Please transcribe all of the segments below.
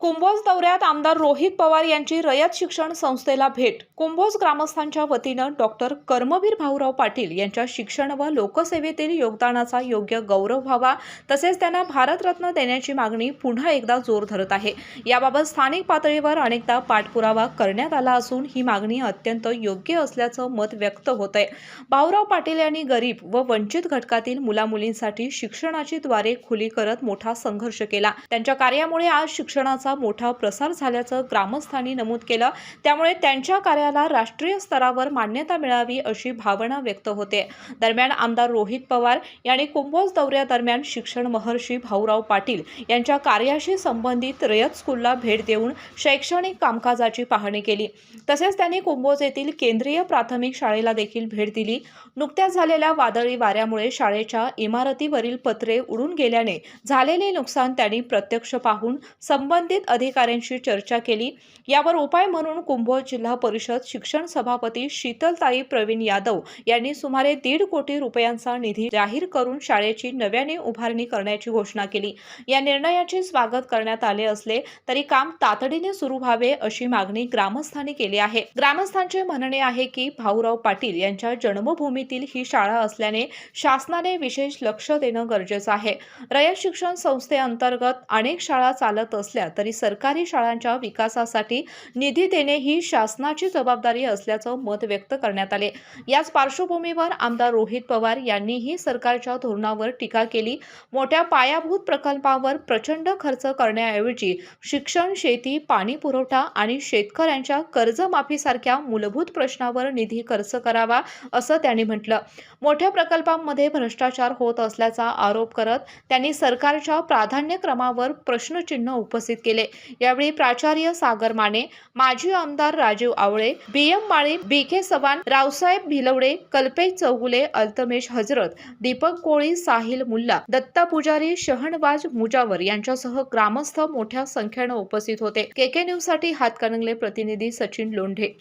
कुंभोज दौऱ्यात आमदार रोहित पवार यांची रयत शिक्षण संस्थेला भेट. कुंभोज ग्रामस्थांच्या वतीनं डॉक्टर कर्मवीर भाऊराव पाटील यांच्या शिक्षण व लोकसेवेतील योगदानाचा योग्य गौरव व्हावा, तसेच त्यांना भारतरत्न देण्याची मागणी पुन्हा एकदा जोर धरत आहे. याबाबत स्थानिक पातळीवर अनेकदा पाठपुरावा करण्यात आला असून ही मागणी अत्यंत योग्य असल्याचं मत व्यक्त होत आहे. भाऊराव पाटील यांनी गरीब व वंचित घटकातील मुलामुलींसाठी शिक्षणाची द्वारे खुली करत मोठा संघर्ष केला. त्यांच्या कार्यामुळे आज शिक्षणाचा मोठा प्रसार झाल्याचं ग्रामस्थांनी नमूद केलं. त्यामुळे त्यांच्या कार्याला राष्ट्रीय स्तरावर मान्यता मिळावी अशी भावना व्यक्त होते. दरम्यान आमदार रोहित पवार यांनी कुंभोज दौऱ्यादरम्यान शिक्षण महर्षी भाऊराव पाटील यांच्या कार्याशी संबंधित रयत स्कूलला भेट देऊन शैक्षणिक कामकाजाची पाहणी केली. तसेच त्यांनी कुंभोज येथील केंद्रीय प्राथमिक शाळेला देखील भेट दिली. नुकत्याच झालेल्या वादळी वाऱ्यामुळे शाळेच्या इमारतीवरील पत्रे उडून गेल्याने झालेले नुकसान त्यांनी प्रत्यक्ष पाहून संबंधित अधिकाऱ्यांशी चर्चा केली. यावर उपाय म्हणून कुंभोज जिल्हा परिषद शिक्षण सभापती शीतलताई प्रवीण यादव यांनी सुमारे 1.5 कोटी रुपयांचा निधी जाहीर करून शाळेची नव्याने उभारणी करण्याची घोषणा केली. या निर्णयाचे स्वागत करण्यात आले असले तरी काम तातडीने सुरू व्हावे अशी मागणी ग्रामस्थांनी केली आहे. ग्रामस्थांचे म्हणणे आहे की भाऊराव पाटील यांच्या जन्मभूमीतील ही शाळा असल्याने शासनाने विशेष लक्ष देणं गरजेचं आहे. रयत शिक्षण संस्थेअंतर्गत अनेक शाळा चालत असल्या तरी सरकारी शाळांच्या विकासासाठी निधी देणे ही शासनाची जबाबदारी असल्याचं मत व्यक्त करण्यात आले. याच पार्श्वभूमीवर आमदार रोहित पवार यांनीही सरकारच्या धोरणावर टीका केली. मोठ्या पायाभूत प्रकल्पावर प्रचंड खर्च करण्याऐवजी शिक्षण, शेती, पाणी पुरवठा आणि शेतकऱ्यांच्या कर्जमाफीसारख्या मूलभूत प्रश्नावर निधी खर्च करावा असं त्यांनी म्हटलं. मोठ्या प्रकल्पांमध्ये भ्रष्टाचार होत असल्याचा आरोप करत त्यांनी सरकारच्या प्राधान्यक्रमावर प्रश्नचिन्ह उपस्थित केले. यावेळी प्राचार्य सागर माने, माजी आमदार राजीव आवळे, BM माळी, BK चव्हाण, रावसाहेब भिलवडे, कल्पेश चौगुले, अल्तमेश हजरत, दीपक कोळी, साहिल मुल्ला, दत्ता पुजारी, शहनवाज मुजावर यांच्यासह ग्रामस्थ मोठ्या संख्येने उपस्थित होते. KK न्यूज साठी हातकणंगले प्रतिनिधी सचिन लोंढे.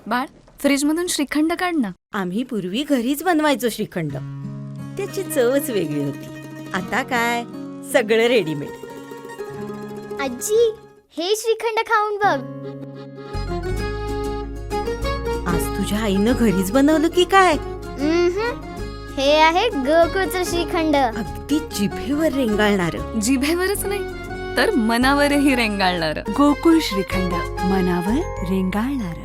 बाळ, फ्रीजमधून श्रीखंड काढ ना. आम्ही पूर्वी घरीच बनवायचो श्रीखंड. त्याची चवच वेगळी होती. आता काय सगळं रेडीमेड. आजी, हे श्रीखंड खाऊन बघ. आज तुझ्या आईनं घरीच बनवलं की काय? हे आहे गोकुळचं श्रीखंड. अगदी जिभेवर रेंगाळणार. जिभेवरच नाही तर मनावरही रेंगाळणार. गोकुळ श्रीखंड, मनावर रेंगाळणार.